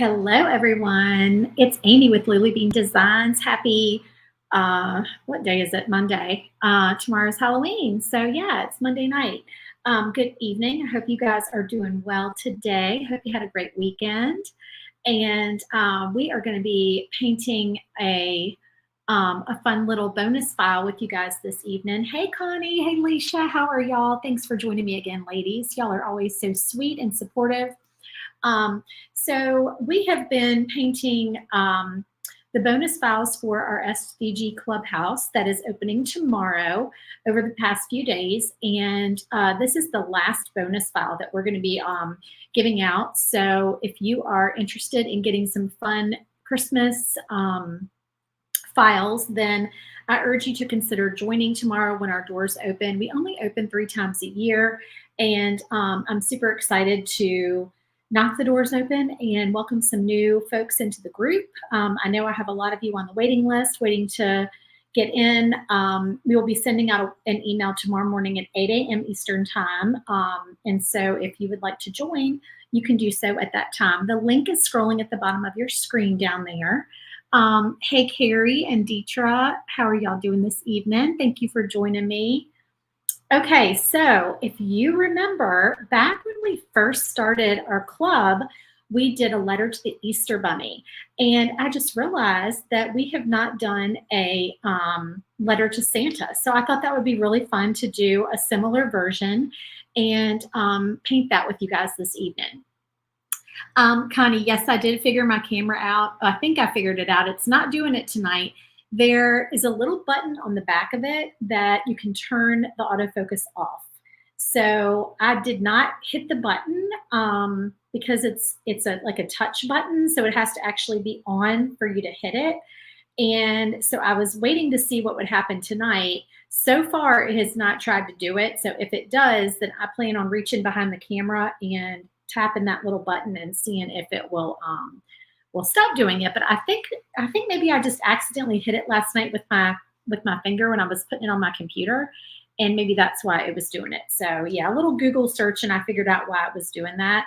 Hello, everyone. It's Amy with Lily Bean Designs. Happy, what day is it? Monday. Tomorrow's Halloween. So, yeah, it's Monday night. Good evening. I hope you guys are doing well today. Hope you had a great weekend. And we are going to be painting a fun little bonus file with you guys this evening. Hey, Connie. Hey, Leisha. How are y'all? Thanks for joining me again, ladies. Y'all are always so sweet and supportive. So we have been painting the bonus files for our SVG Clubhouse that is opening tomorrow over the past few days. And this is the last bonus file that we're going to be giving out. So if you are interested in getting some fun Christmas files, then I urge you to consider joining tomorrow when our doors open. We only open 3 times a year, and I'm super excited to knock the doors open and welcome some new folks into the group. I know I have a lot of you on the waiting list waiting to get in. We will be sending out an email tomorrow morning at 8 a.m. Eastern time. And so if you would like to join, you can do so at that time. The link is scrolling at the bottom of your screen down there. Hey, Carrie and Deetra, how are y'all doing this evening? Thank you for joining me. Okay, so if you remember, back when we first started our club, we did a letter to the Easter Bunny. And I just realized that we have not done a letter to Santa. So I thought that would be really fun to do a similar version and paint that with you guys this evening. Connie, yes, I did figure my camera out. I think I figured it out. It's not doing it tonight. There is a little button on the back of it that you can turn the autofocus off. So I did not hit the button because it's like a touch button. So it has to actually be on for you to hit it. And so I was waiting to see what would happen tonight. So far, it has not tried to do it. So if it does, then I plan on reaching behind the camera and tapping that little button and seeing if it will stop doing it. But I think maybe I just accidentally hit it last night with my finger when I was putting it on my computer, and maybe that's why it was doing it. So yeah, a little Google search and I figured out why it was doing that.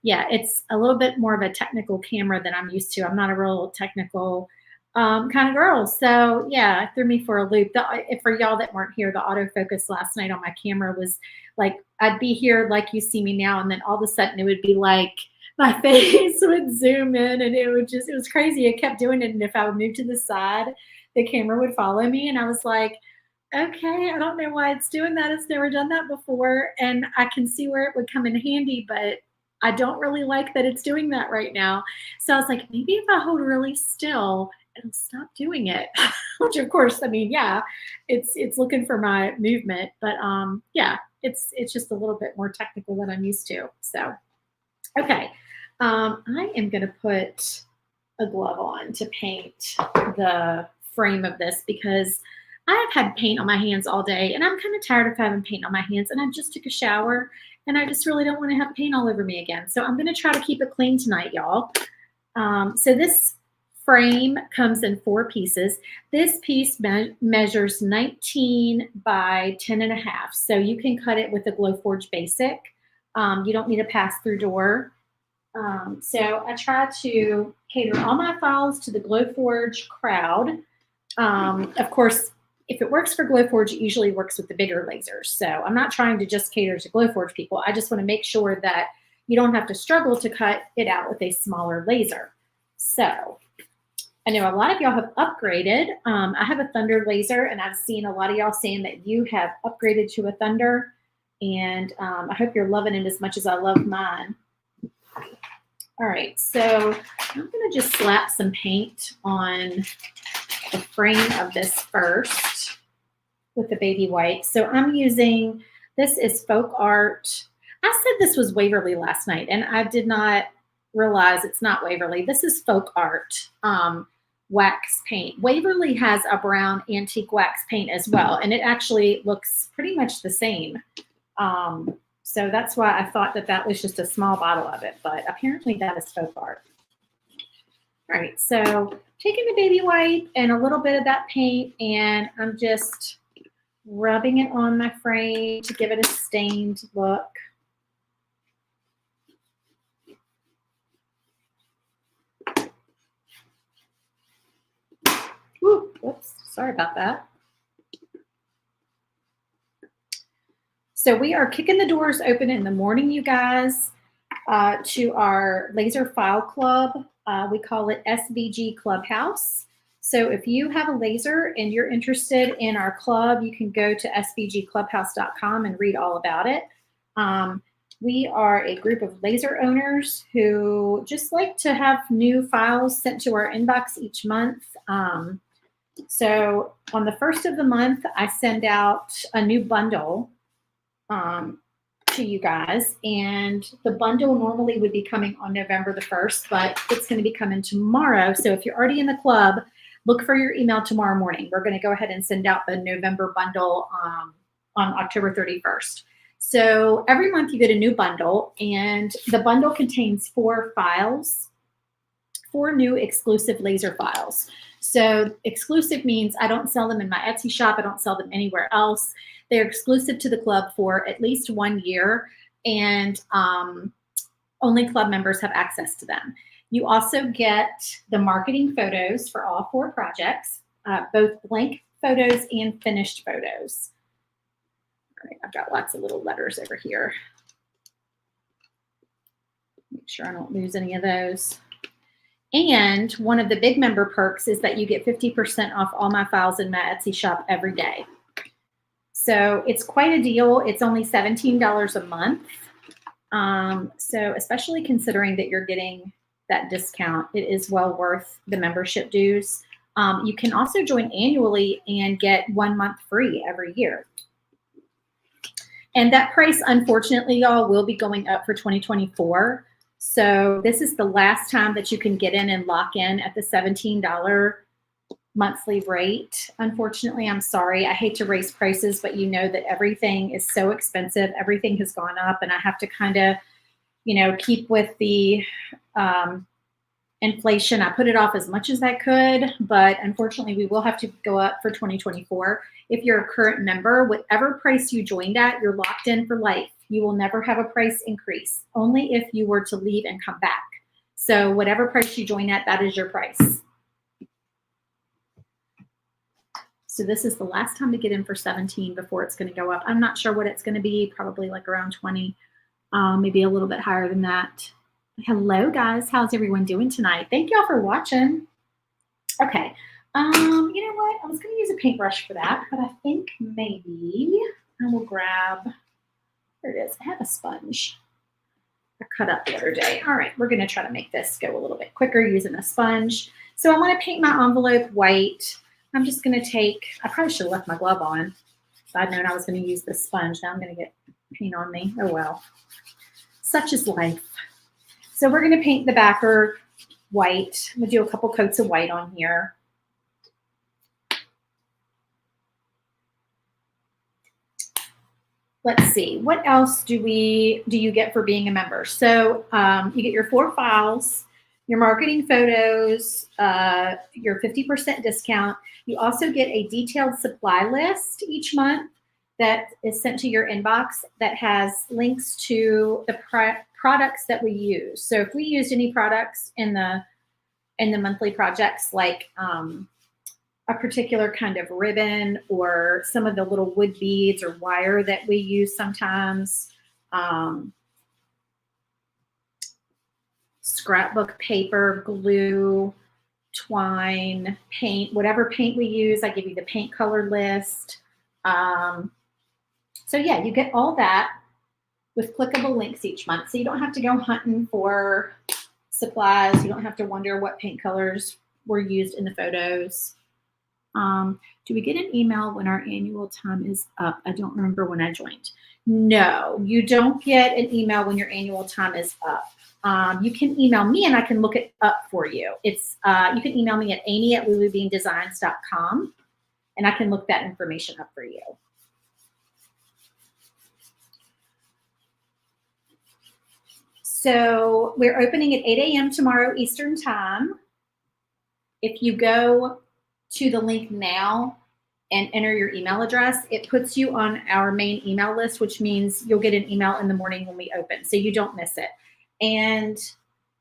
Yeah, it's a little bit more of a technical camera than I'm used to. I'm not a real technical kind of girl. So yeah, it threw me for a loop. For y'all that weren't here, the autofocus last night on my camera was like, I'd be here like you see me now, and then all of a sudden it would be like my face would zoom in, and it was crazy. It kept doing it. And if I would move to the side, the camera would follow me. And I was like, okay, I don't know why it's doing that. It's never done that before. And I can see where it would come in handy, but I don't really like that it's doing that right now. So I was like, maybe if I hold really still, it'll stop doing it. Which of course, I mean, yeah, it's looking for my movement, but yeah, it's just a little bit more technical than I'm used to. So, okay. I am going to put a glove on to paint the frame of this because I have had paint on my hands all day, and I'm kind of tired of having paint on my hands, and I just took a shower, and I just really don't want to have paint all over me again. So I'm going to try to keep it clean tonight, y'all. So this frame comes in 4 pieces. This piece measures 19 by 10.5. So you can cut it with a Glowforge Basic. You don't need a pass-through door. So I try to cater all my files to the Glowforge crowd. Of course, if it works for Glowforge, it usually works with the bigger lasers. So I'm not trying to just cater to Glowforge people. I just want to make sure that you don't have to struggle to cut it out with a smaller laser. So I know a lot of y'all have upgraded. I have a Thunder laser, and I've seen a lot of y'all saying that you have upgraded to a Thunder. And I hope you're loving it as much as I love mine. All right, so I'm going to just slap some paint on the frame of this first with the baby white. So I'm using, this is Folk Art. I said this was Waverly last night, and I did not realize it's not Waverly. This is Folk Art wax paint. Waverly has a brown antique wax paint as well, and it actually looks pretty much the same. So that's why I thought that that was just a small bottle of it, but apparently that is Folk Art. All right, so taking the baby white and a little bit of that paint, and I'm just rubbing it on my frame to give it a stained look. Sorry about that. So we are kicking the doors open in the morning, you guys, to our laser file club. We call it SVG Clubhouse. So if you have a laser and you're interested in our club, you can go to svgclubhouse.com and read all about it. We are a group of laser owners who just like to have new files sent to our inbox each month. So on the first of the month, I send out a new bundle to you guys, and the bundle normally would be coming on November the 1st, but it's going to be coming tomorrow. So if you're already in the club, look for your email tomorrow morning. We're going to go ahead and send out the November bundle on October 31st. So every month you get a new bundle, and the bundle contains 4 files, 4 new exclusive laser files. So exclusive means I don't sell them in my Etsy shop. I don't sell them anywhere else. They're exclusive to the club for at least 1 year, and only club members have access to them. You also get the marketing photos for all 4 projects, both blank photos and finished photos. All right, I've got lots of little letters over here. Make sure I don't lose any of those. And one of the big member perks is that you get 50% off all my files in my Etsy shop every day. So it's quite a deal. It's only $17 a month. So especially considering that you're getting that discount, it is well worth the membership dues. You can also join annually and get 1 month free every year. And that price, unfortunately, y'all, will be going up for 2024. So this is the last time that you can get in and lock in at the $17 monthly rate. Unfortunately, I'm sorry. I hate to raise prices, but you know that everything is so expensive. Everything has gone up, and I have to kind of, keep with the inflation. I put it off as much as I could, but unfortunately, we will have to go up for 2024. If you're a current member, whatever price you joined at, you're locked in for life. You will never have a price increase, only if you were to leave and come back. So whatever price you join at, that is your price. So this is the last time to get in for 17 before it's going to go up. I'm not sure what it's going to be, probably like around 20, maybe a little bit higher than that. Hello, guys. How's everyone doing tonight? Thank y'all for watching. Okay. You know what? I was going to use a paintbrush for that, but I think maybe I will grab, there it is. I have a sponge I cut up the other day. All right. We're going to try to make this go a little bit quicker using a sponge. So I want to paint my envelope white. I'm just going to take, I probably should have left my glove on. If I'd known I was going to use this sponge, now I'm going to get paint on me. Oh, well. Such is life. So we're going to paint the backer white. I'm going to do a couple coats of white on here. Let's see. What else do you get for being a member? So you get your 4 files, your marketing photos, your 50% discount. You also get a detailed supply list each month that is sent to your inbox that has links to the products that we use. So if we used any products in the monthly projects, like a particular kind of ribbon or some of the little wood beads or wire that we use sometimes, scrapbook paper, glue, twine, paint, whatever paint we use, I give you the paint color list. So yeah, you get all that with clickable links each month. So you don't have to go hunting for supplies. You don't have to wonder what paint colors were used in the photos. Do we get an email when our annual time is up? I don't remember when I joined. No, you don't get an email when your annual time is up. You can email me and I can look it up for you. It's you can email me at amy@lulubeandesigns.com and I can look that information up for you. So we're opening at 8 a.m. tomorrow Eastern time. If you go to the link now and enter your email address, it puts you on our main email list, which means you'll get an email in the morning when we open, so you don't miss it. And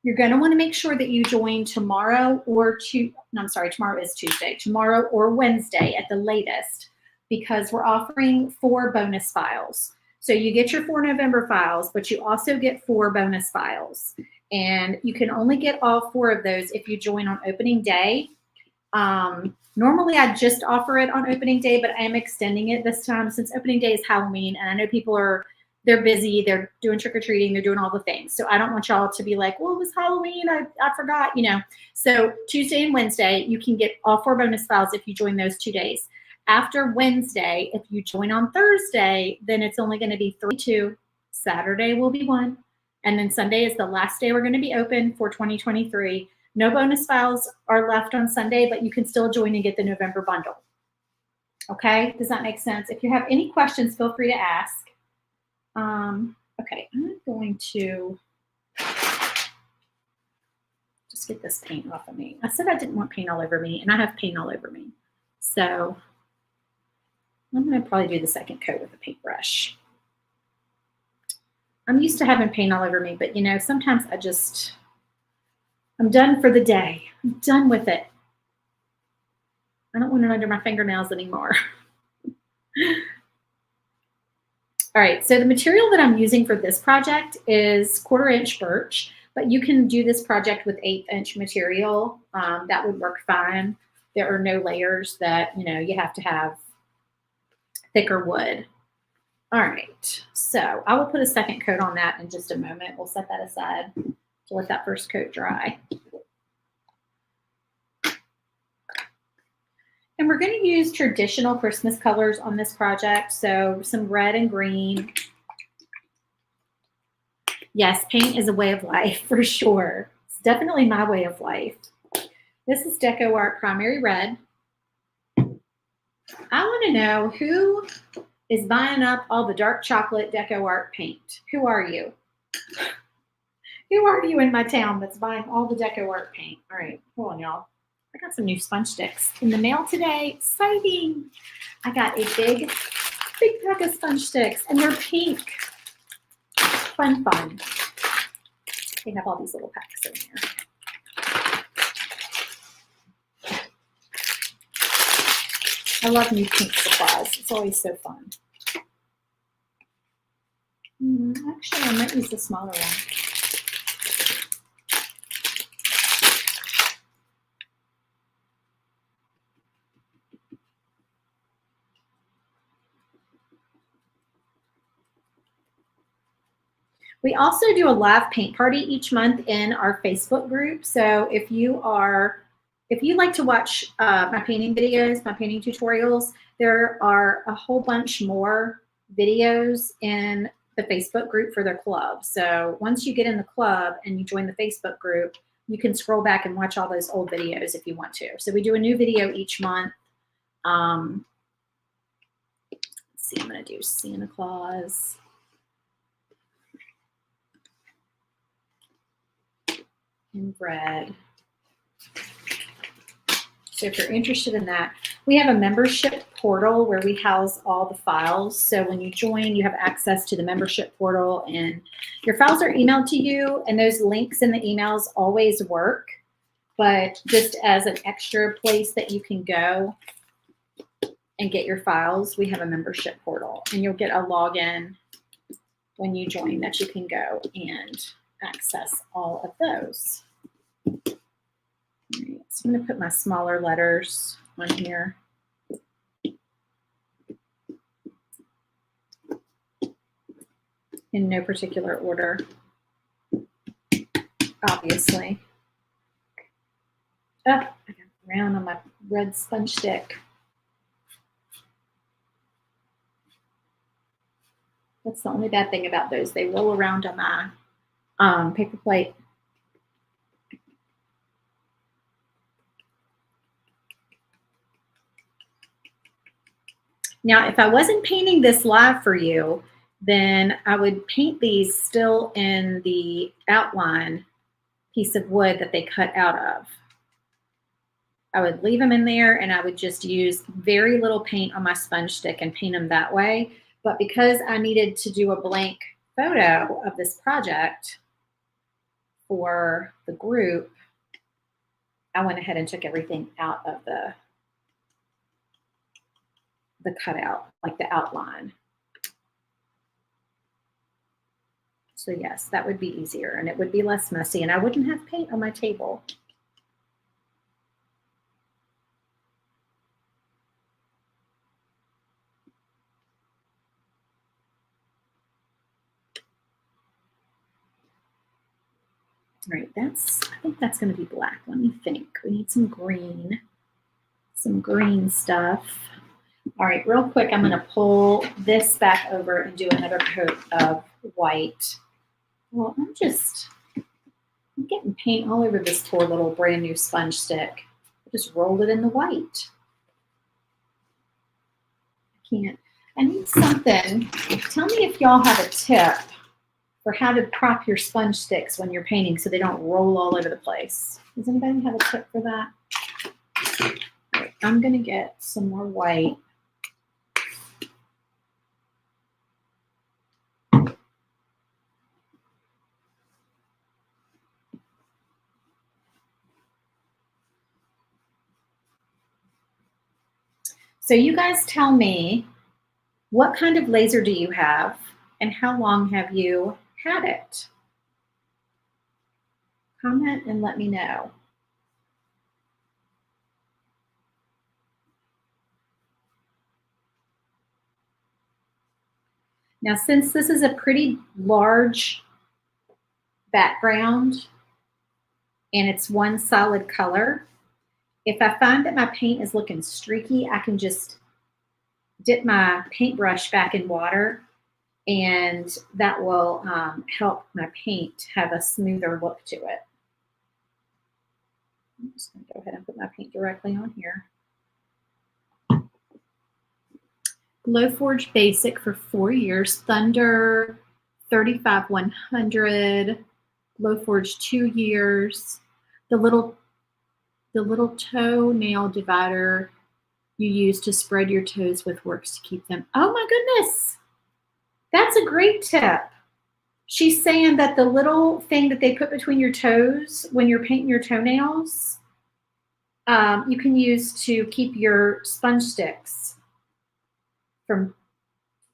You're going to want to make sure that you join tomorrow or tomorrow is Tuesday, tomorrow or Wednesday at the latest, because we're offering 4 bonus files. So you get your 4 November files, but you also get 4 bonus files. And you can only get all 4 of those if you join on opening day. Normally I just offer it on opening day, but I am extending it this time since opening day is Halloween. And I know people they're busy, they're doing trick-or-treating, they're doing all the things. So I don't want y'all to be like, well, it was Halloween, I forgot, you know. So Tuesday and Wednesday, you can get all 4 bonus files if you join those 2 days. After Wednesday, if you join on Thursday, then it's only going to be 3-2. Saturday will be 1. And then Sunday is the last day we're going to be open for 2023. No bonus files are left on Sunday, but you can still join and get the November bundle. Okay, does that make sense? If you have any questions, feel free to ask. Okay, I'm going to just get this paint off of me. I said I didn't want paint all over me, and I have paint all over me. So I'm going to probably do the second coat with a paintbrush. I'm used to having paint all over me, but you know, sometimes I'm done for the day. I'm done with it. I don't want it under my fingernails anymore. All right, so the material that I'm using for this project is 1/4" birch, but you can do this project with 1/8" material. That would work fine. There are no layers that, you know, you have to have thicker wood. All right, so I will put a second coat on that in just a moment. We'll set that aside to let that first coat dry. And we're going to use traditional Christmas colors on this project. So some red and green. Yes, paint is a way of life for sure. It's definitely my way of life. This is Deco Art Primary Red. I want to know who is buying up all the dark chocolate Deco Art paint. Who are you? Who are you in my town that's buying all the Deco Art paint? All right, hold on, y'all. I got some new sponge sticks in the mail today. Exciting. I got a big pack of sponge sticks, and they're pink. Fun. They have all these little packs in here. I love new pink supplies. It's always so fun. Actually, I might use the smaller one. We also do a live paint party each month in our Facebook group. So if you like to watch my painting videos, my painting tutorials, there are a whole bunch more videos in the Facebook group for their club. So once you get in the club and you join the Facebook group, you can scroll back and watch all those old videos if you want to. So we do a new video each month. Let's see, I'm going to do Santa Claus. In red. So if you're interested in that, we have a membership portal where we house all the files. So when you join, you have access to the membership portal and your files are emailed to you, and those links in the emails always work. But just as an extra place that you can go and get your files, we have a membership portal, and you'll get a login when you join that you can go and access all of those. All right, so I'm going to put my smaller letters on here. In no particular order, obviously. Oh, I got round on my red sponge stick. That's the only bad thing about those. They roll around on my paper plate. Now, if I wasn't painting this live for you, then I would paint these still in the outline piece of wood that they cut out of. I would leave them in there, and I would just use very little paint on my sponge stick and paint them that way. But because I needed to do a blank photo of this project for the group, I went ahead and took everything out of the cutout, like the outline. So yes, that would be easier and it would be less messy and I wouldn't have paint on my table. All right, I think that's going to be black. Let me think. We need some green stuff. All right, real quick, I'm going to pull this back over and do another coat of white. Well, I'm getting paint all over this poor little brand new sponge stick. I just rolled it in the white. I need something. Tell me if y'all have a tip for how to prop your sponge sticks when you're painting so they don't roll all over the place. Does anybody have a tip for that? All right, I'm going to get some more white. So you guys tell me, what kind of laser do you have and how long have you had it? Comment and let me know. Now, since this is a pretty large background and it's one solid color, if I find that my paint is looking streaky, I can just dip my paintbrush back in water and that will help my paint have a smoother look to it. I'm just going to go ahead and put my paint directly on here. Glowforge Basic for 4 years, Thunder 35100, Glowforge 2 years. The little toenail divider you use to spread your toes with works to keep them. Oh my goodness, that's a great tip. She's saying that the little thing that they put between your toes when you're painting your toenails, you can use to keep your sponge sticks from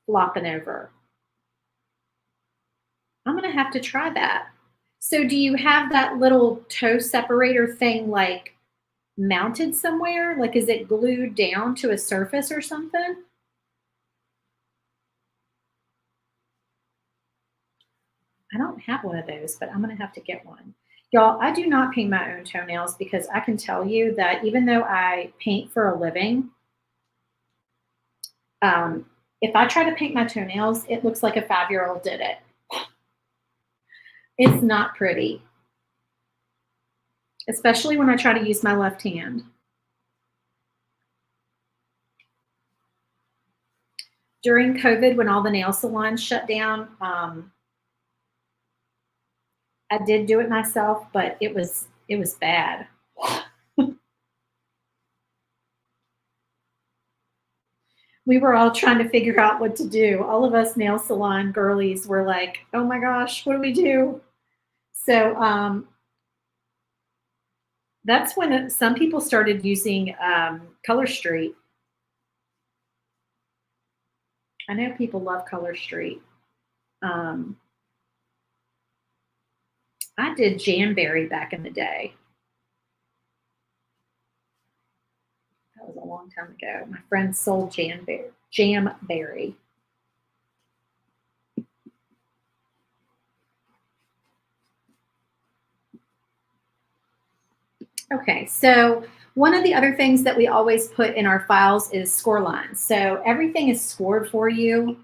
flopping over. I'm gonna have to try that. So do you have that little toe separator thing like mounted somewhere? Like, is it glued down to a surface or something? I don't have one of those, but I'm gonna have to get one. Y'all, I do not paint my own toenails because I can tell you that even though I paint for a living, if I try to paint my toenails, it looks like a 5-year-old did it. It's not pretty, especially when I try to use my left hand. During COVID, when all the nail salons shut down, I did do it myself, but it was bad. We were all trying to figure out what to do. All of us nail salon girlies were like, oh my gosh, what do we do? So that's when some people started using Color Street. I know people love Color Street. I did Jamberry back in the day. That was a long time ago. My friend sold Jamberry. Okay, so one of the other things that we always put in our files is score lines. So everything is scored for you.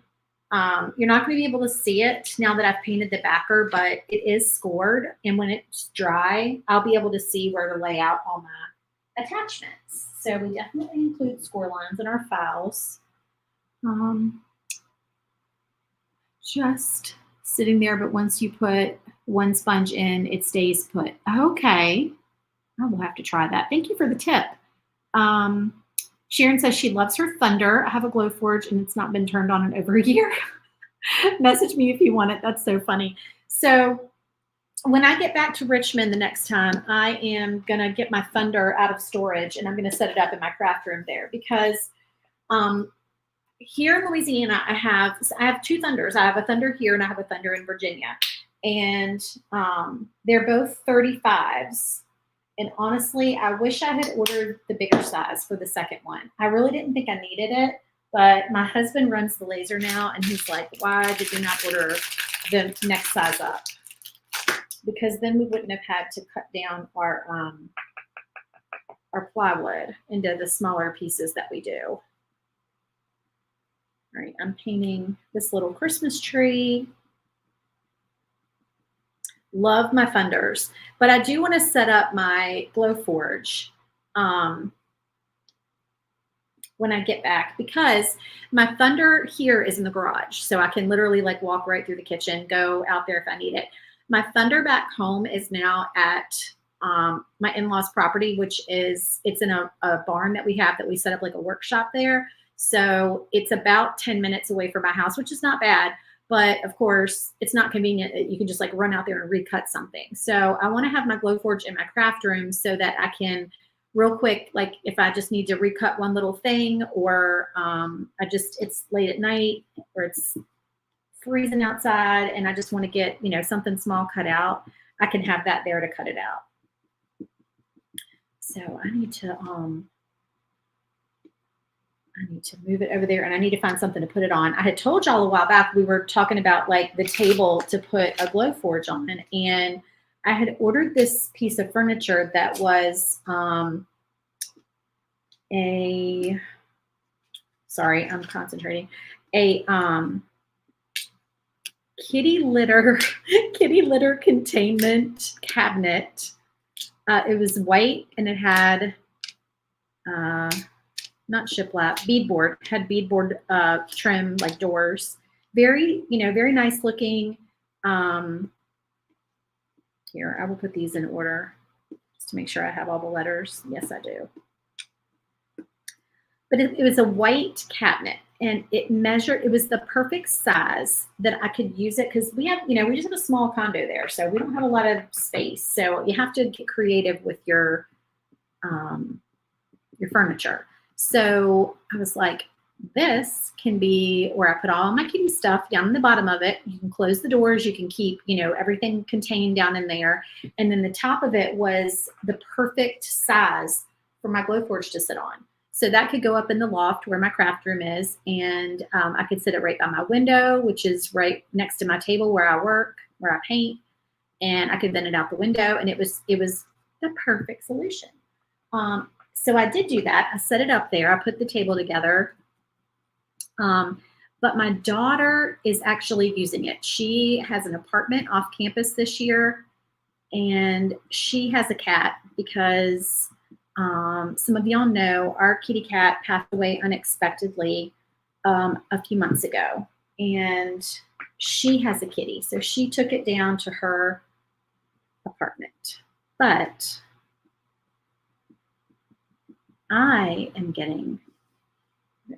You're not going to be able to see it now that I've painted the backer, but it is scored. And when it's dry, I'll be able to see where to lay out all my attachments. So we definitely include score lines in our files. Just sitting there, but once you put one sponge in, it stays put. Okay. I will have to try that. Thank you for the tip. Sharon says she loves her Thunder. I have a Glowforge and it's not been turned on in over a year. Message me if you want it. That's so funny. So when I get back to Richmond the next time, I am going to get my Thunder out of storage and I'm going to set it up in my craft room there because here in Louisiana, I have two Thunders. I have a Thunder here and I have a Thunder in Virginia. And they're both 35s. And honestly, I wish I had ordered the bigger size for the second one. I really didn't think I needed it, but my husband runs the laser now and he's like, why did you not order the next size up? Because then we wouldn't have had to cut down our plywood into the smaller pieces that we do. All right, I'm painting this little Christmas tree. Love my Thunders, but I do want to set up my Glowforge when I get back because my Thunder here is in the garage. So I can literally like walk right through the kitchen, go out there if I need it. My Thunder back home is now at my in-laws property, which is, it's in a barn that we have that we set up like a workshop there. So it's about 10 minutes away from my house, which is not bad. But of course, it's not convenient that you can just like run out there and recut something. So I want to have my Glowforge in my craft room so that I can real quick, like if I just need to recut one little thing or it's late at night or it's freezing outside and I just want to get, you know, something small cut out, I can have that there to cut it out. So I need to move it over there and I need to find something to put it on. I had told y'all a while back, we were talking about like the table to put a Glowforge on, and I had ordered this piece of furniture that was sorry, I'm concentrating, a kitty litter containment cabinet. It was white and it had not shiplap, beadboard, had beadboard trim, like doors. Very, you know, very nice looking. Here, I will put these in order just to make sure I have all the letters. Yes, I do. But it was a white cabinet and it was the perfect size that I could use it because we have, you know, we just have a small condo there. So we don't have a lot of space. So you have to get creative with your furniture. So I was like, this can be where I put all my kitty stuff down in the bottom of it. You can close the doors. You can keep, you know, everything contained down in there. And then the top of it was the perfect size for my Glowforge to sit on. So that could go up in the loft where my craft room is. And I could sit it right by my window, which is right next to my table where I work, where I paint. And I could vent it out the window. And it was the perfect solution. So I did do that. I set it up there. I put the table together. But my daughter is actually using it. She has an apartment off campus this year, and she has a cat because some of y'all know our kitty cat passed away unexpectedly a few months ago, and she has a kitty. So she took it down to her apartment. But I am getting,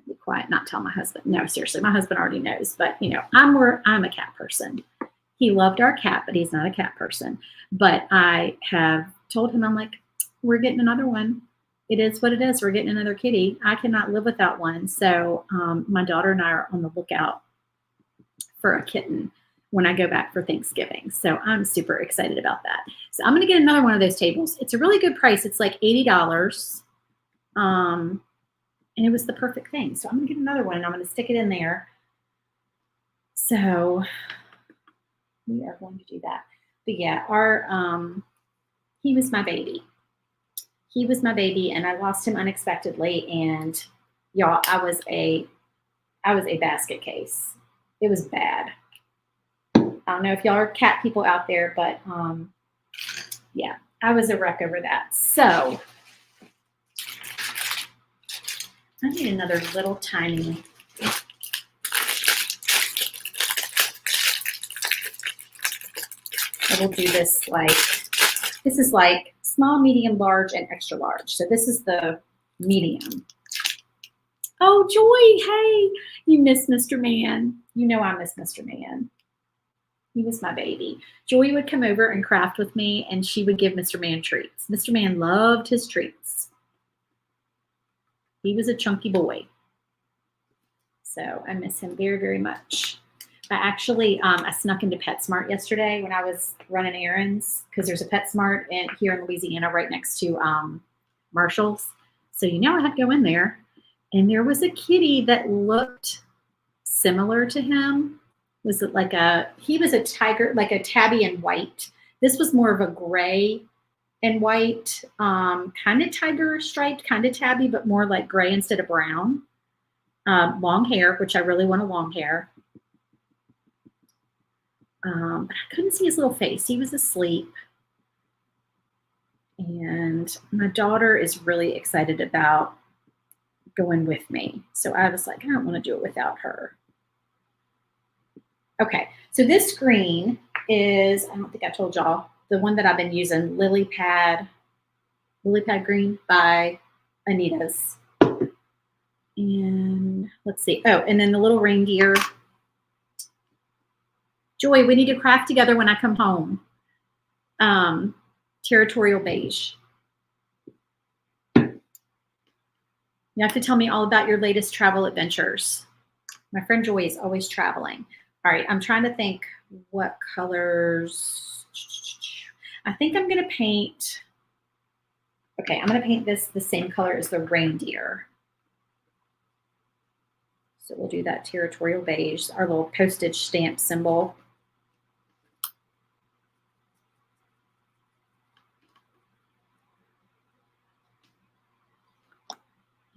be quiet, not tell my husband. No, seriously, my husband already knows, but you know, I'm a cat person. He loved our cat, but he's not a cat person. But I have told him, I'm like, we're getting another one. It is what it is. We're getting another kitty. I cannot live without one. So my daughter and I are on the lookout for a kitten when I go back for Thanksgiving. So I'm super excited about that. So I'm going to get another one of those tables. It's a really good price. It's like $80. And it was the perfect thing. So I'm going to get another one and I'm going to stick it in there. So we are going to do that. But yeah, he was my baby. He was my baby and I lost him unexpectedly. And y'all, I was a basket case. It was bad. I don't know if y'all are cat people out there, but yeah, I was a wreck over that. So I need another little tiny. I will do this this is like small, medium, large, and extra large. So this is the medium. Oh, Joy, hey, you miss Mr. Man. You know I miss Mr. Man. He was my baby. Joy would come over and craft with me, and she would give Mr. Man treats. Mr. Man loved his treats. He was a chunky boy. So I miss him very, very much. I actually, I snuck into PetSmart yesterday when I was running errands, because there's a PetSmart here in Louisiana right next to Marshall's. So I had to go in there, and there was a kitty that looked similar to him. Was it he was a tiger, like a tabby in white. This was more of a gray and white, kind of tiger striped, kind of tabby, but more like gray instead of brown. Long hair, which I really want a long hair. But I couldn't see his little face. He was asleep. And my daughter is really excited about going with me. So I was like, I don't want to do it without her. Okay, so this green is, I don't think I told y'all, the one that I've been using, Lily Pad Green by Anita's. And let's see. Oh, and then the little reindeer. Joy, we need to craft together when I come home. Territorial beige. You have to tell me all about your latest travel adventures. My friend Joy is always traveling. All right, I'm trying to think what colors. I think I'm going to paint. Okay, I'm going to paint this the same color as the reindeer. So we'll do that territorial beige, our little postage stamp symbol.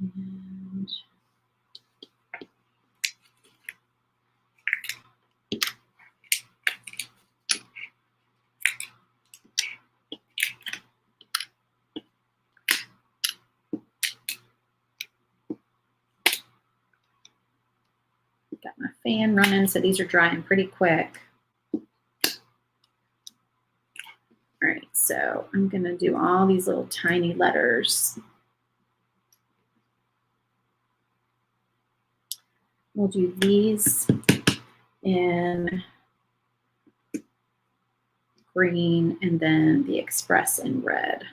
And got my fan running, so these are drying pretty quick. All right, so I'm going to do all these little tiny letters. We'll do these in green and then the express in red.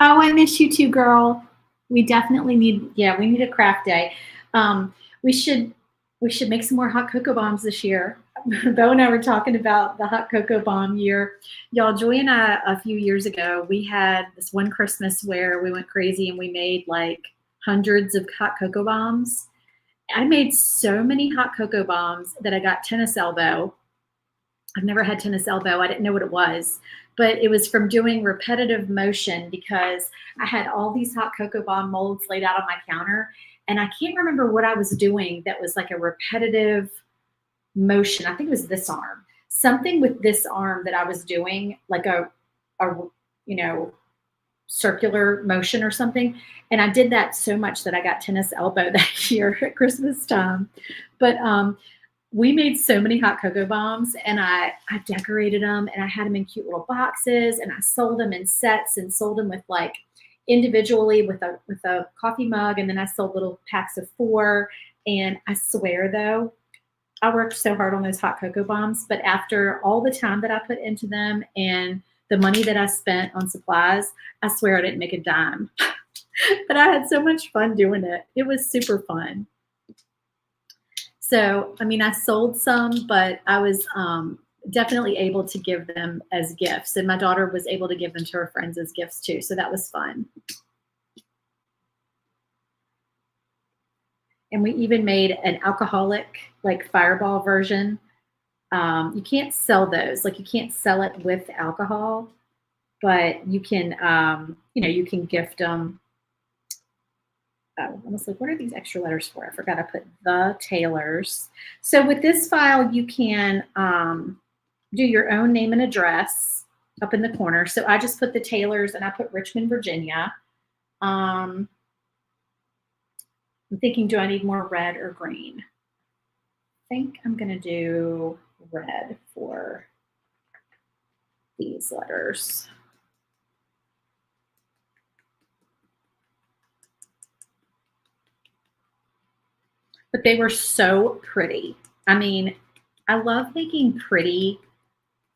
Oh, I miss you too, girl. We definitely need, we need a craft day. We should make some more hot cocoa bombs this year. Bo and I were talking about the hot cocoa bomb year. Y'all, Joy and I, a few years ago, we had this one Christmas where we went crazy and we made like hundreds of hot cocoa bombs. I made so many hot cocoa bombs that I got tennis elbow. I've never had tennis elbow. I didn't know what it was, but it was from doing repetitive motion because I had all these hot cocoa bomb molds laid out on my counter, and I can't remember what I was doing that was like a repetitive motion. I think it was this arm. Something with this arm that I was doing, like a circular motion or something. And I did that so much that I got tennis elbow that year at Christmas time. But we made so many hot cocoa bombs, and I decorated them, and I had them in cute little boxes, and I sold them in sets and sold them with like individually with a coffee mug, and then I sold little packs of 4. And I swear though, I worked so hard on those hot cocoa bombs, but after all the time that I put into them and the money that I spent on supplies, I swear I didn't make a dime. But I had so much fun doing it. It was super fun. So, I mean, I sold some, but I was definitely able to give them as gifts. And my daughter was able to give them to her friends as gifts too. So that was fun. And we even made an alcoholic, like Fireball version. You can't sell those. Like you can't sell it with alcohol, but you can, you can gift them. Oh, I was like, what are these extra letters for? I forgot I put the Taylors. So with this file, you can do your own name and address up in the corner. So I just put the Taylors and I put Richmond, Virginia. I'm thinking, do I need more red or green? I think I'm going to do red for these letters. But they were so pretty. I mean, I love making pretty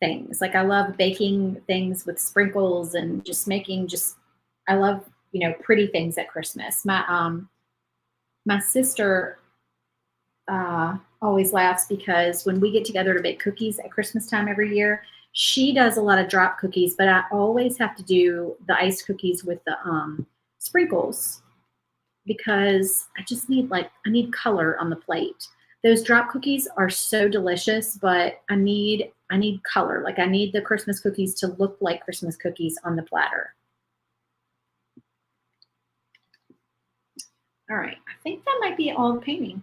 things. Like I love baking things with sprinkles and just making I love, pretty things at Christmas. My sister always laughs because when we get together to bake cookies at Christmas time every year, she does a lot of drop cookies, but I always have to do the iced cookies with the sprinkles because I just need I need color on the plate. Those drop cookies are so delicious, but I need color. Like I need the Christmas cookies to look like Christmas cookies on the platter. All right, I think that might be all the painting.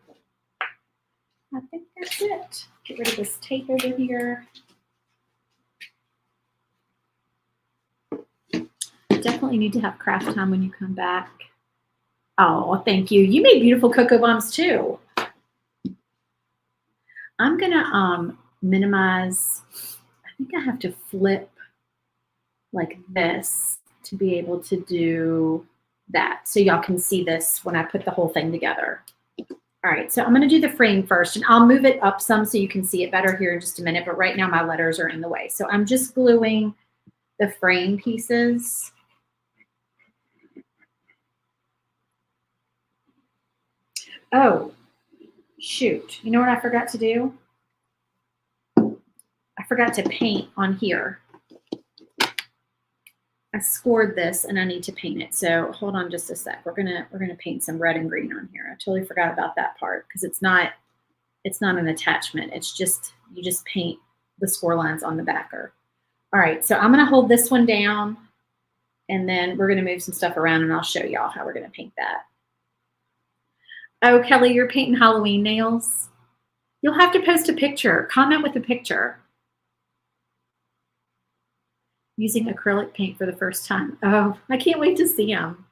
I think that's it. Get rid of this tape over here. Definitely need to have craft time when you come back. Oh, thank you. You made beautiful cocoa bombs too. I'm gonna minimize. I think I have to flip like this to be able to do that. So y'all can see this when I put the whole thing together. All right, so I'm going to do the frame first, and I'll move it up some so you can see it better here in just a minute, but right now my letters are in the way. So I'm just gluing the frame pieces. Oh, shoot. You know what I forgot to do? I forgot to paint on here. I scored this and I need to paint it. So hold on just a sec. We're gonna paint some red and green on here. I totally forgot about that part because it's not an attachment. It's just you just paint the score lines on the backer. All right, so I'm gonna hold this one down and then we're gonna move some stuff around and I'll show y'all how we're gonna paint that. Oh, Kelly, you're painting Halloween nails? You'll have to post a picture. Comment with a picture. Using acrylic paint for the first time. Oh, I can't wait to see them.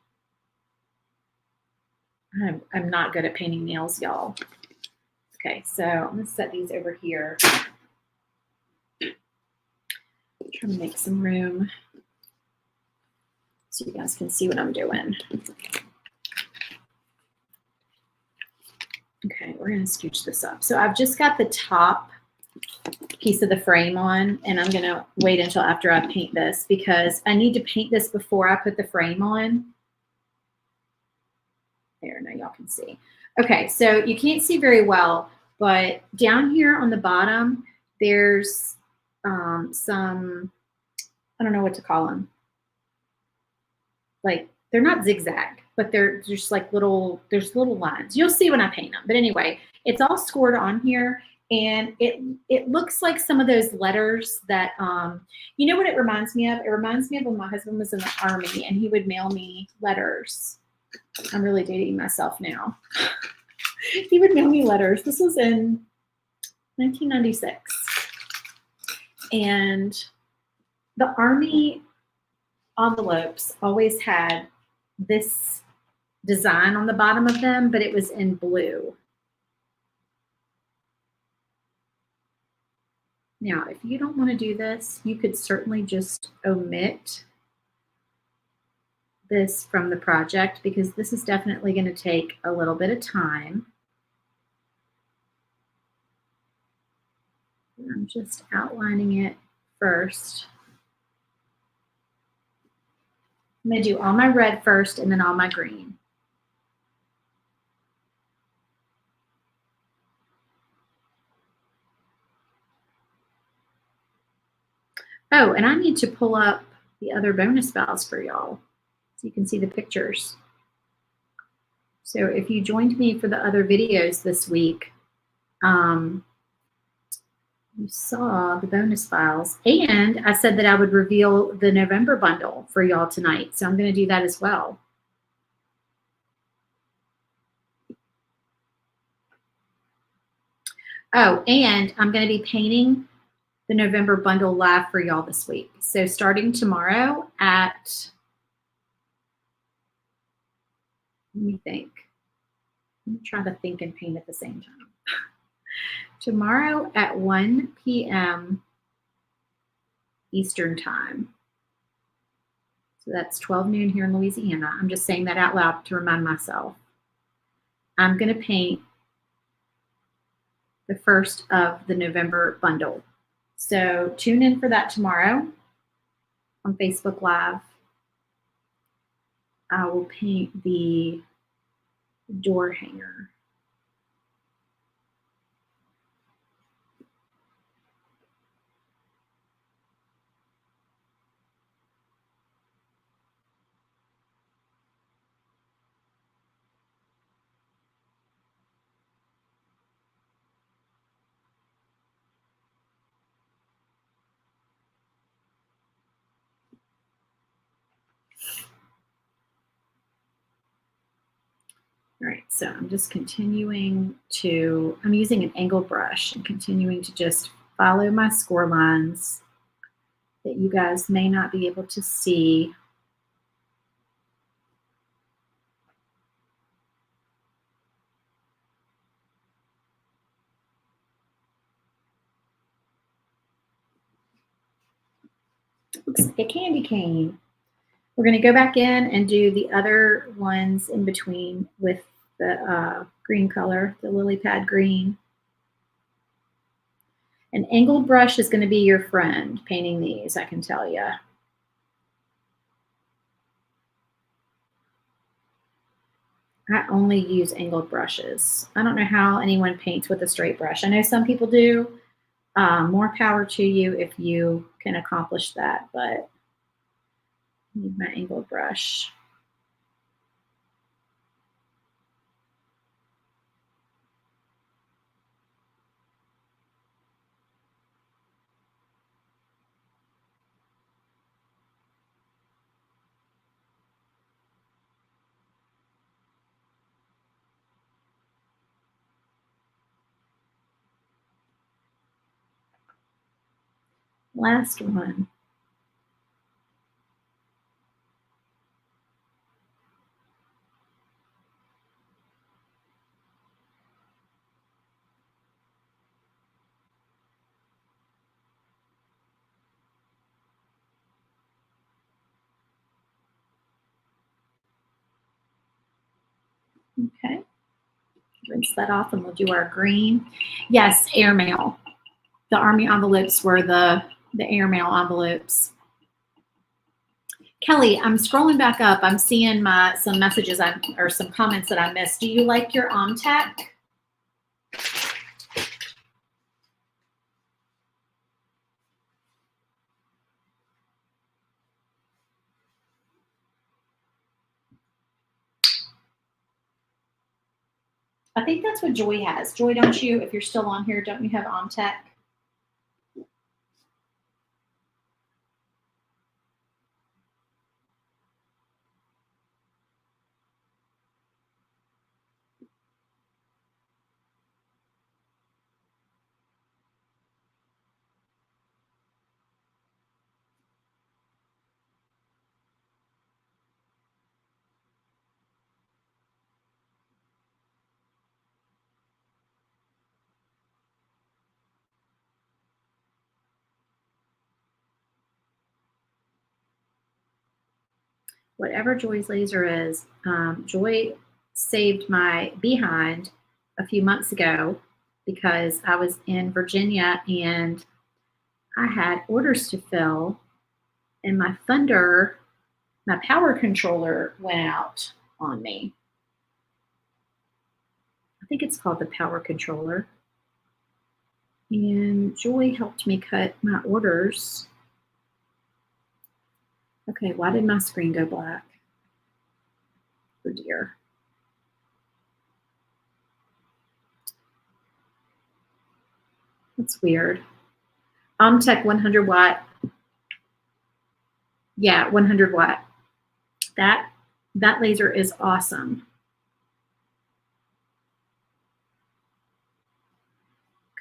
I'm not good at painting nails, y'all. Okay, so I'm gonna set these over here. Trying to make some room so you guys can see what I'm doing. Okay, we're gonna scooch this up. So I've just got the top piece of the frame on, and I'm gonna wait until after I paint this because I need to paint this before I put the frame on. There, now y'all can see. Okay, so you can't see very well, but down here on the bottom, there's some, I don't know what to call them. Like, they're not zigzag, but they're just like there's little lines. You'll see when I paint them. But anyway, it's all scored on here. And it looks like some of those letters that, you know what it reminds me of? It reminds me of when my husband was in the Army and he would mail me letters. I'm really dating myself now. He would mail me letters. This was in 1996. And the Army envelopes always had this design on the bottom of them, but it was in blue. Now, if you don't want to do this, you could certainly just omit this from the project because this is definitely going to take a little bit of time. I'm just outlining it first. I'm going to do all my red first and then all my green. Oh, and I need to pull up the other bonus files for y'all so you can see the pictures. So if you joined me for the other videos this week, you saw the bonus files. And I said that I would reveal the November bundle for y'all tonight. So I'm going to do that as well. Oh, and I'm going to be painting the November bundle live for y'all this week. So starting tomorrow at, let me think. I'm trying to think and paint at the same time. Tomorrow at 1 p.m. Eastern time. So that's 12 noon here in Louisiana. I'm just saying that out loud to remind myself. I'm going to paint the first of the November bundle. So tune in for that tomorrow on Facebook Live. I will paint the door hanger. All right, so I'm just continuing to, I'm using an angle brush and continuing to just follow my score lines that you guys may not be able to see. Looks like a candy cane. We're going to go back in and do the other ones in between with the green color, the lily pad green. An angled brush is going to be your friend painting these, I can tell you. I only use angled brushes. I don't know how anyone paints with a straight brush. I know some people do. More power to you if you can accomplish that, but I need my angled brush. Last one. Okay. Rinse that off and we'll do our green. Yes, airmail. The Army envelopes were the airmail envelopes. Kelly, I'm scrolling back up. I'm seeing some messages or some comments that I missed. Do you like your OMTAC? I think that's what Joy has. Joy, don't you? If you're still on here, don't you have OMTAC? Whatever Joy's laser is, Joy saved my behind a few months ago because I was in Virginia and I had orders to fill, and my power controller went out on me. I think it's called the power controller. And Joy helped me cut my orders. Okay, why did my screen go black? Oh dear. That's weird. OMTEC 100 watt. Yeah, 100 watt. That laser is awesome.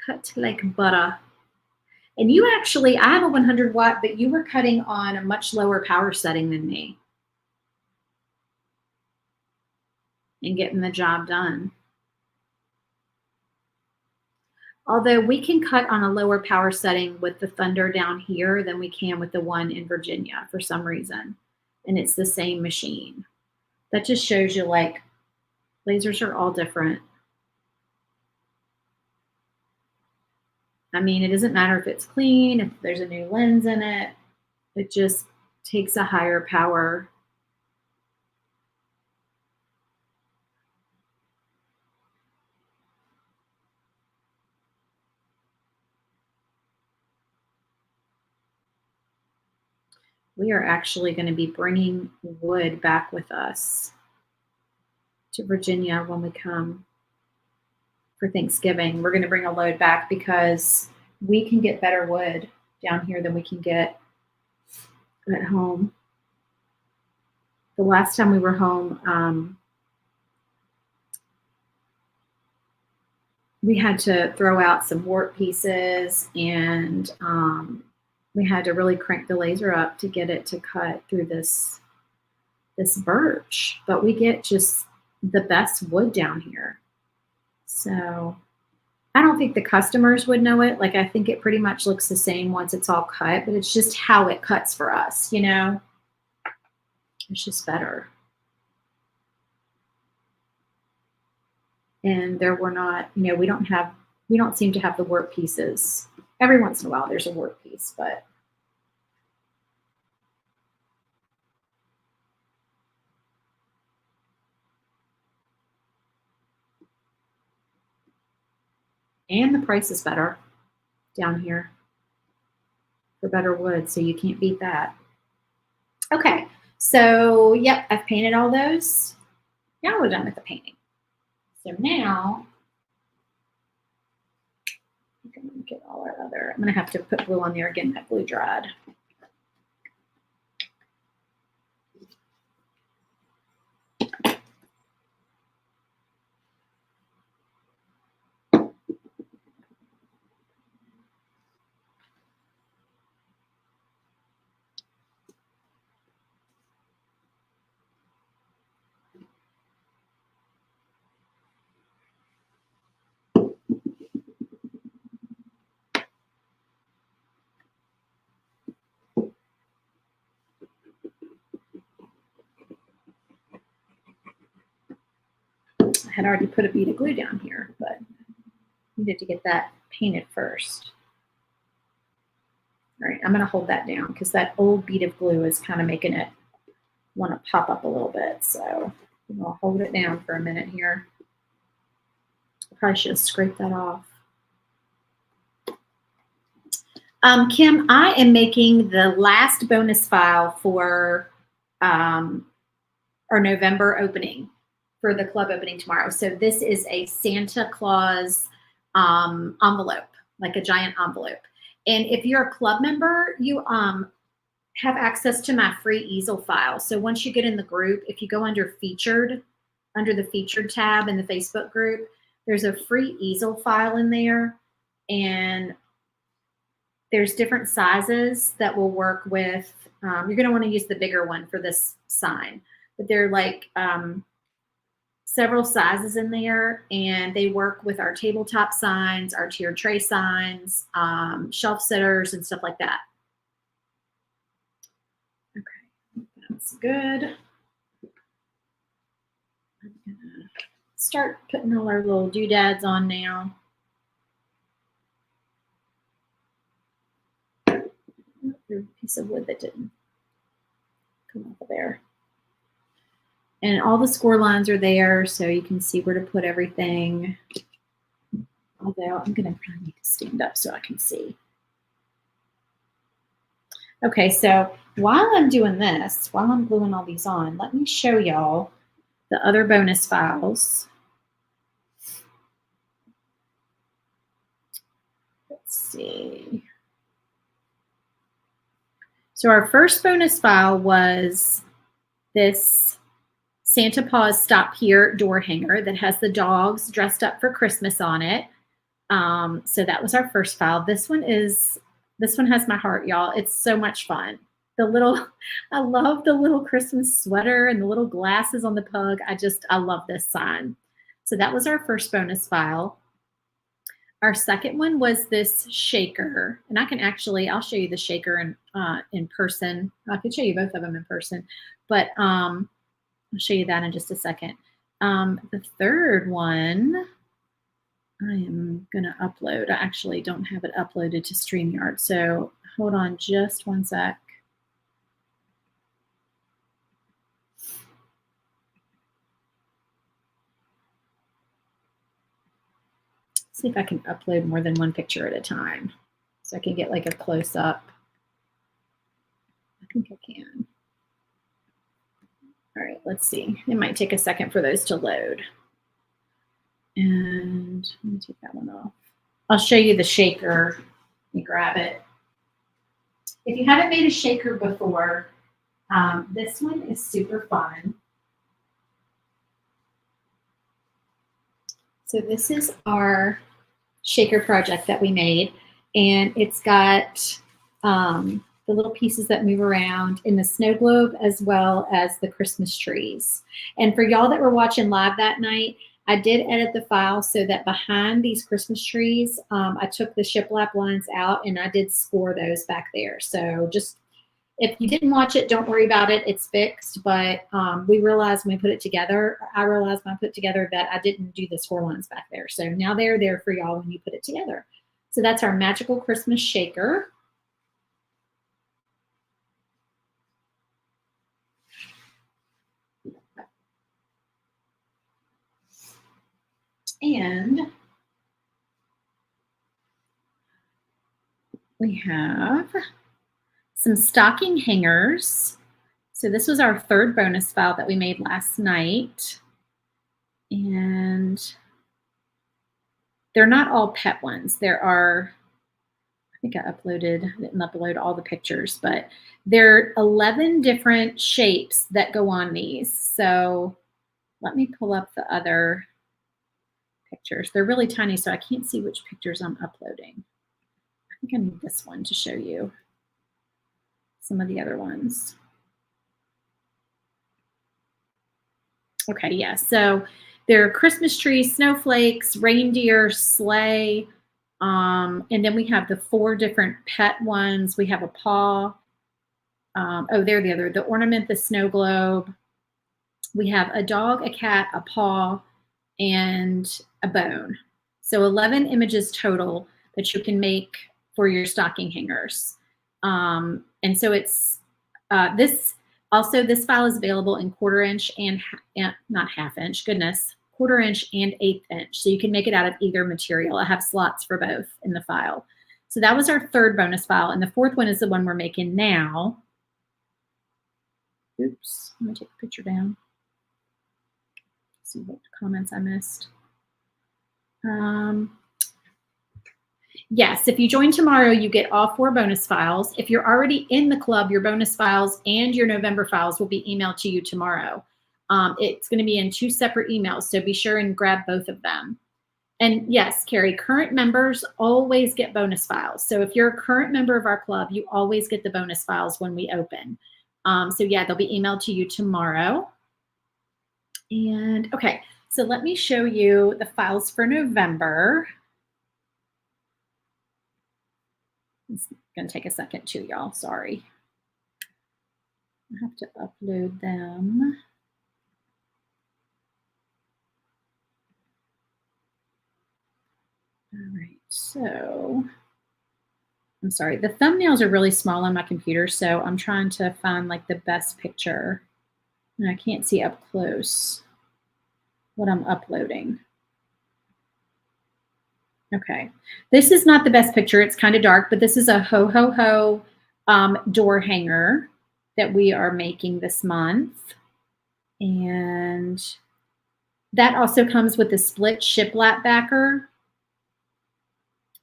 Cut like butter. And you actually, I have a 100 watt, but you were cutting on a much lower power setting than me and getting the job done. Although we can cut on a lower power setting with the Thunder down here than we can with the one in Virginia for some reason. And it's the same machine. That just shows you, like, lasers are all different. I mean, it doesn't matter if it's clean, if there's a new lens in it. It just takes a higher power. We are actually going to be bringing wood back with us to Virginia when we come for Thanksgiving. We're going to bring a load back because we can get better wood down here than we can get at home. The last time we were home, we had to throw out some wart pieces, and we had to really crank the laser up to get it to cut through this birch. But we get just the best wood down here. So I don't think the customers would know it. Like, I think it pretty much looks the same once it's all cut, but it's just how it cuts for us, you know? It's just better. And there were not, you know, we don't seem to have the wart pieces. Every once in a while there's a wart piece, but and the price is better down here for better wood, so you can't beat that. Okay, so yep, I've painted all those. Now we're done with the painting. So now I'm gonna get all our other, I'm gonna have to put glue on there again, that glue dried. I had already put a bead of glue down here, but needed to get that painted first. All right, I'm going to hold that down because that old bead of glue is kind of making it want to pop up a little bit. So I'll hold it down for a minute here. I probably should have scraped that off. Kim, I am making the last bonus file for our November opening, for the club opening tomorrow. So this is a Santa Claus envelope, like a giant envelope. And if you're a club member, you have access to my free easel file. So once you get in the group, if you go under featured, under the featured tab in the Facebook group, there's a free easel file in there. And there's different sizes that will work with, you're going to want to use the bigger one for this sign, but they're like several sizes in there, and they work with our tabletop signs, our tiered tray signs, shelf sitters, and stuff like that. Okay, that's good. I'm gonna start putting all our little doodads on now. There's a piece of wood that didn't come off of there. And all the score lines are there, so you can see where to put everything. Although I'm going to probably need to stand up so I can see. Okay, so while I'm doing this, while I'm gluing all these on, let me show y'all the other bonus files. Let's see. So our first bonus file was this Santa Paws Stop Here door hanger that has the dogs dressed up for Christmas on it. So that was our first file. This one is This one has my heart, y'all. It's so much fun. I love the little Christmas sweater and the little glasses on the pug. I love this sign. So that was our first bonus file. Our second one was this shaker, and I'll show you the shaker in person. I could show you both of them in person, but I'll show you that in just a second. The third one, I am going to upload. I actually don't have it uploaded to StreamYard, so hold on just one sec. See if I can upload more than one picture at a time so I can get like a close-up. I think I can. All right, let's see. It might take a second for those to load. And let me take that one off. I'll show you the shaker. Let me grab it. If you haven't made a shaker before, this one is super fun. So this is our shaker project that we made, and it's got the little pieces that move around in the snow globe as well as the Christmas trees. And for y'all that were watching live that night, I did edit the file so that behind these Christmas trees, I took the shiplap lines out and I did score those back there. So just, if you didn't watch it, don't worry about it. It's fixed, but we realized when we put it together, I realized when I put it together that I didn't do the score lines back there. So now they're there for y'all when you put it together. So that's our magical Christmas shaker. And we have some stocking hangers. So this was our third bonus file that we made last night. And they're not all pet ones. There are, I think I didn't upload all the pictures, but there are 11 different shapes that go on these. So let me pull up the other pictures. They're really tiny, so I can't see which pictures I'm uploading. I think I need this one to show you some of the other ones. Okay, yeah, so there are Christmas trees, snowflakes, reindeer, sleigh, and then we have the 4 different pet ones. We have a paw. Oh, they're the ornament, the snow globe. We have a dog, a cat, a paw, and a bone. So 11 images total that you can make for your stocking hangers. And so it's this file is available in 1/4 inch and not 1/2 inch, goodness, 1/4 inch and 1/8 inch. So you can make it out of either material. I have slots for both in the file. So that was our third bonus file. And the fourth one is the one we're making now. Oops, I'm gonna take the picture down. See what comments I missed. Yes, if you join tomorrow, you get all 4 bonus files. If you're already in the club, your bonus files and your November files will be emailed to you tomorrow. It's going to be in 2 separate emails, so be sure and grab both of them. And yes, Carrie, current members always get bonus files. So if you're a current member of our club, you always get the bonus files when we open. So yeah, they'll be emailed to you tomorrow. And okay, so let me show you the files for November. It's going to take a second too, y'all. Sorry. I have to upload them. All right, so I'm sorry. The thumbnails are really small on my computer, so I'm trying to find like the best picture. And I can't see up close what I'm uploading. Okay, this is not the best picture. It's kind of dark, but this is a ho ho ho door hanger that we are making this month. And that also comes with a split shiplap backer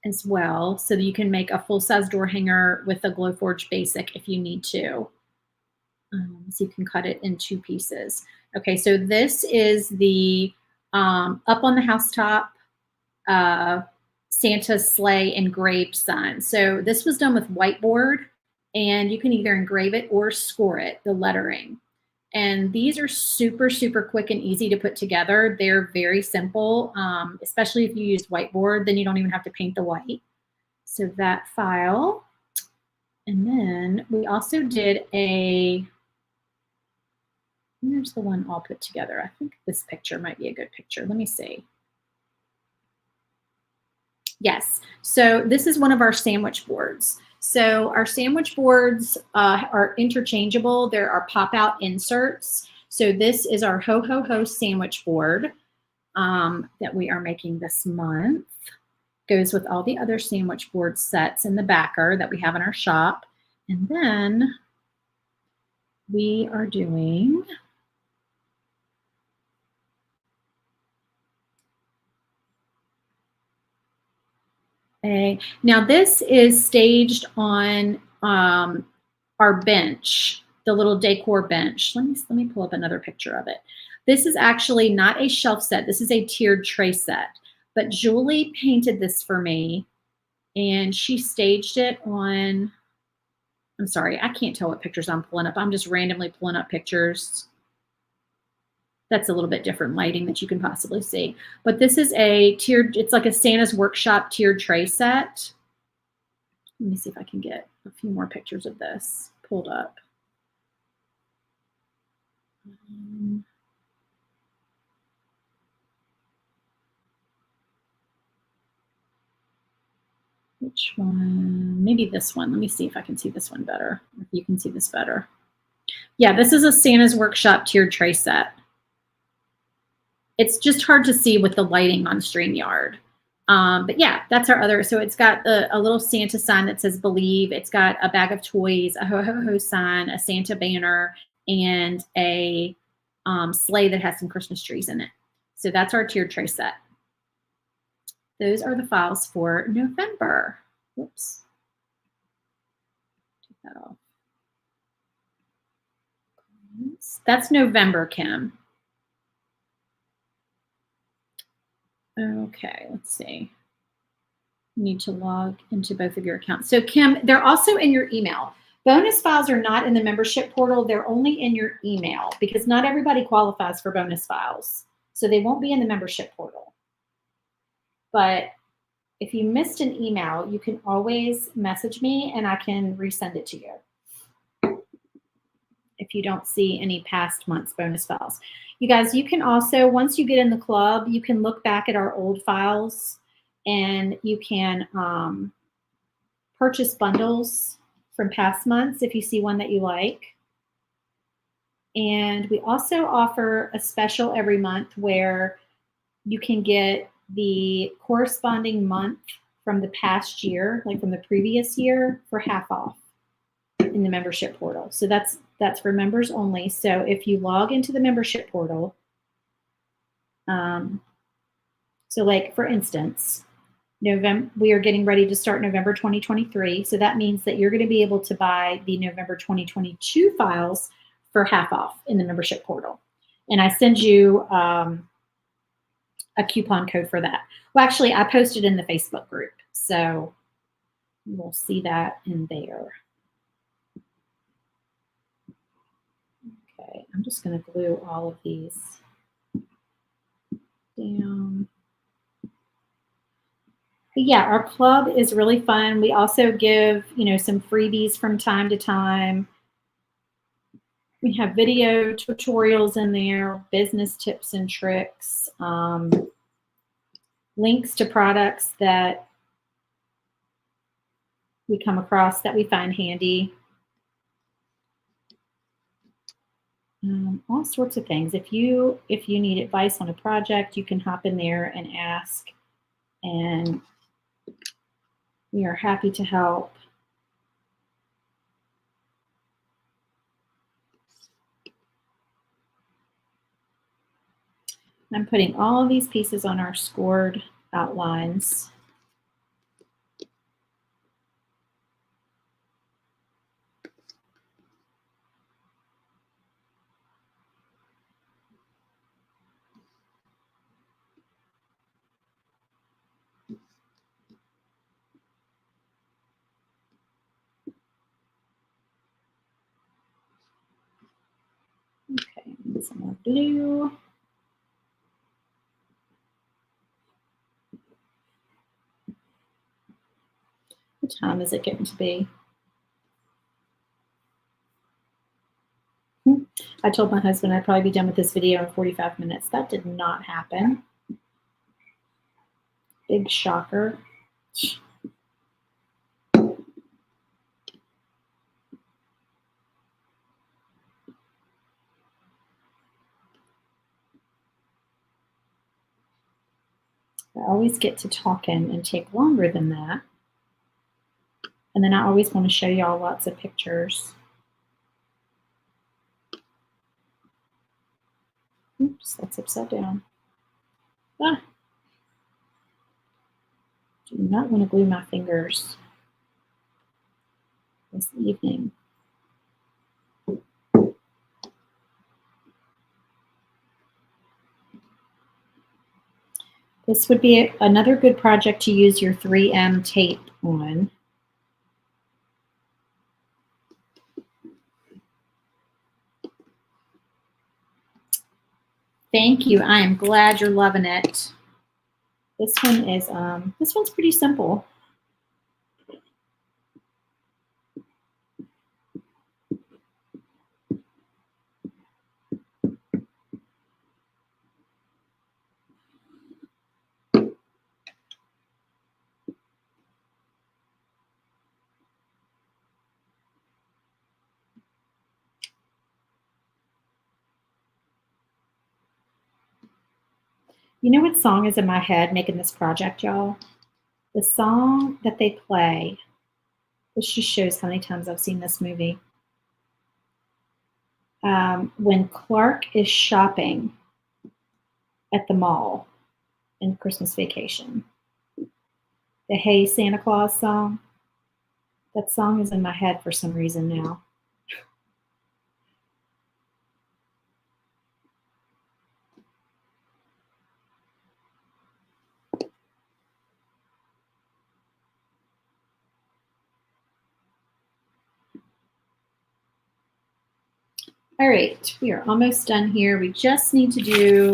as well. So that you can make a full-size door hanger with a Glowforge Basic if you need to. So you can cut it in 2 pieces. Okay, so this is the up on the housetop Santa's sleigh engraved sign. So this was done with whiteboard, and you can either engrave it or score it, the lettering. And these are super, super quick and easy to put together. They're very simple, especially if you use whiteboard, then you don't even have to paint the white. So that file. And then we also did here's the one all put together. I think this picture might be a good picture. Let me see. Yes, so this is one of our sandwich boards. So our sandwich boards are interchangeable. There are pop-out inserts. So this is our Ho Ho Ho sandwich board that we are making this month. Goes with all the other sandwich board sets in the backer that we have in our shop. And then we are doing now this is staged on our bench, the little decor bench. Let me pull up another picture of it. This is actually not a shelf set. This is a tiered tray set. But Julie painted this for me, and she staged it on, I'm sorry, I can't tell what pictures I'm pulling up. I'm just randomly pulling up pictures. That's a little bit different lighting that you can possibly see. But this is a tiered, it's like a Santa's Workshop tiered tray set. Let me see if I can get a few more pictures of this pulled up. Which one? Maybe this one. Let me see if I can see this one better. If you can see this better. Yeah, this is a Santa's Workshop tiered tray set. It's just hard to see with the lighting on StreamYard. But yeah, that's our other. So it's got a little Santa sign that says believe. It's got a bag of toys, a ho ho ho sign, a Santa banner, and a sleigh that has some Christmas trees in it. So that's our tiered tray set. Those are the files for November. Whoops. Take that off. That's November, Kim. Okay, let's see. You need to log into both of your accounts. So Kim, they're also in your email. Bonus files are not in the membership portal. They're only in your email because not everybody qualifies for bonus files. So they won't be in the membership portal. But if you missed an email, you can always message me and I can resend it to you if you don't see any past months bonus files. You guys, you can also, once you get in the club, you can look back at our old files and you can purchase bundles from past months if you see one that you like. And we also offer a special every month where you can get the corresponding month from the past year, like from the previous year, for half off in the membership portal. So that's for members only. So if you log into the membership portal, so like for instance, we are getting ready to start November 2023. So that means that you're going to be able to buy the November 2022 files for half off in the membership portal. And I send you a coupon code for that. Well, actually, I posted in the Facebook group. So we'll see that in there. Okay, I'm just going to glue all of these down. But yeah, our club is really fun. We also give, some freebies from time to time. We have video tutorials in there, business tips and tricks, links to products that we come across that we find handy. All sorts of things. If you need advice on a project, you can hop in there and ask, and we are happy to help. I'm putting all of these pieces on our scored outlines. Some more blue. What time is it getting to be? I told my husband I'd probably be done with this video in 45 minutes. That did not happen. Big shocker. I always get to talking and take longer than that. And then I always want to show y'all lots of pictures. Oops, that's upside down. Ah. Do not want to glue my fingers this evening. This would be another good project to use your 3M tape on. Thank you. I am glad you're loving it. This one is this one's pretty simple. You know what song is in my head making this project, y'all? The song that they play. This just shows how many times I've seen this movie. When Clark is shopping at the mall in Christmas Vacation. The Hey Santa Claus song. That song is in my head for some reason now. All right, we are almost done here. We just need to do,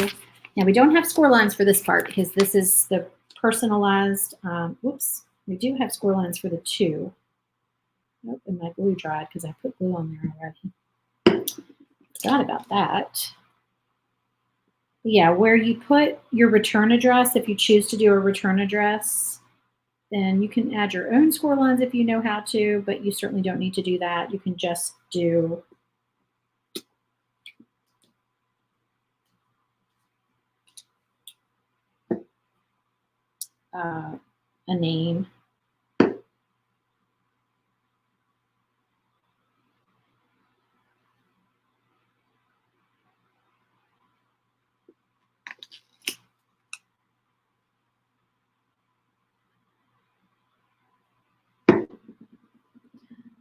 now we don't have score lines for this part because this is the personalized, whoops, we do have score lines for the 2. Nope, and my glue dried because I put glue on there already. Forgot about that. Yeah, where you put your return address, if you choose to do a return address, then you can add your own score lines if you know how to, but you certainly don't need to do that. You can just do a name.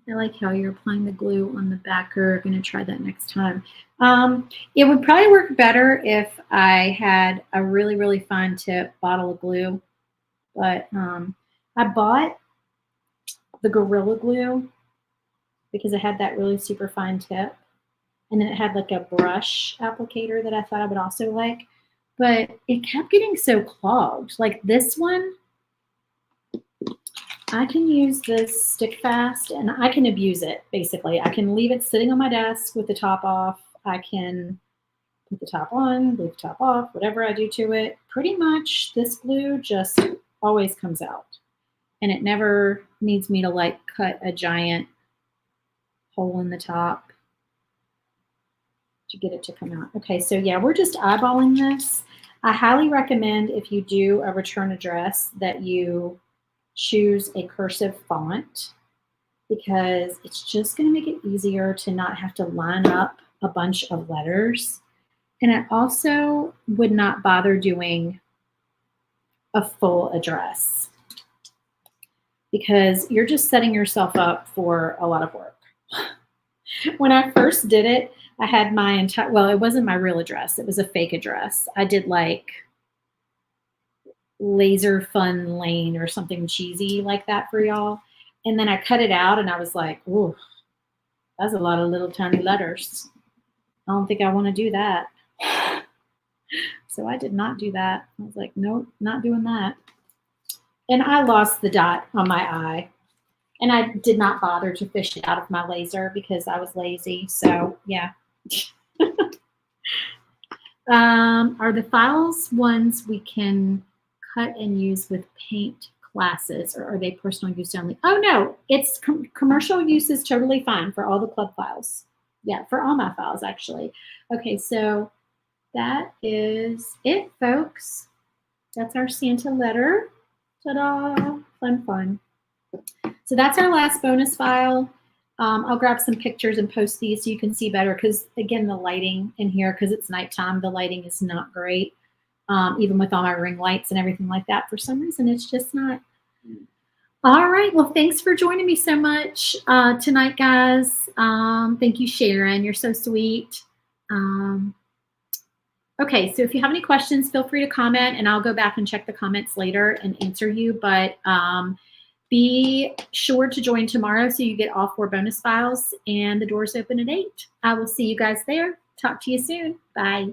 I like how you're applying the glue on the backer. I'm going to try that next time. It would probably work better if I had a really, really fine tip bottle of glue. But I bought the Gorilla Glue because it had that really super fine tip. And then it had like a brush applicator that I thought I would also like. But it kept getting so clogged. Like this one, I can use this stick fast and I can abuse it, basically. I can leave it sitting on my desk with the top off. I can put the top on, leave the top off, whatever I do to it. Pretty much this glue just always comes out. And it never needs me to like cut a giant hole in the top to get it to come out. Okay, so yeah, we're just eyeballing this. I highly recommend if you do a return address that you choose a cursive font because it's just going to make it easier to not have to line up a bunch of letters. And I also would not bother doing a full address because you're just setting yourself up for a lot of work. When I first did it, I had my entire, well, it wasn't my real address. It was a fake address. I did like Laser Fun Lane or something cheesy like that for y'all. And then I cut it out and I was like, ooh, that's a lot of little tiny letters. I don't think I want to do that. So I did not do that. I was like, nope, not doing that. And I lost the dot on my eye. And I did not bother to fish it out of my laser because I was lazy. So yeah. Are the files ones we can cut and use with paint classes, or are they personal use only? Oh no, it's commercial use is totally fine for all the club files. Yeah, for all my files actually. Okay, so that is it, folks. That's our Santa letter. Ta-da! Fun, fun. So that's our last bonus file. I'll grab some pictures and post these so you can see better because, again, the lighting in here, because it's nighttime, the lighting is not great. Even with all my ring lights and everything like that. For some reason, it's just not. All right. Well, thanks for joining me so much tonight, guys. Thank you, Sharon. You're so sweet. Okay, so if you have any questions, feel free to comment, and I'll go back and check the comments later and answer you. But be sure to join tomorrow so you get all 4 bonus files, and the doors open at 8. I will see you guys there. Talk to you soon. Bye.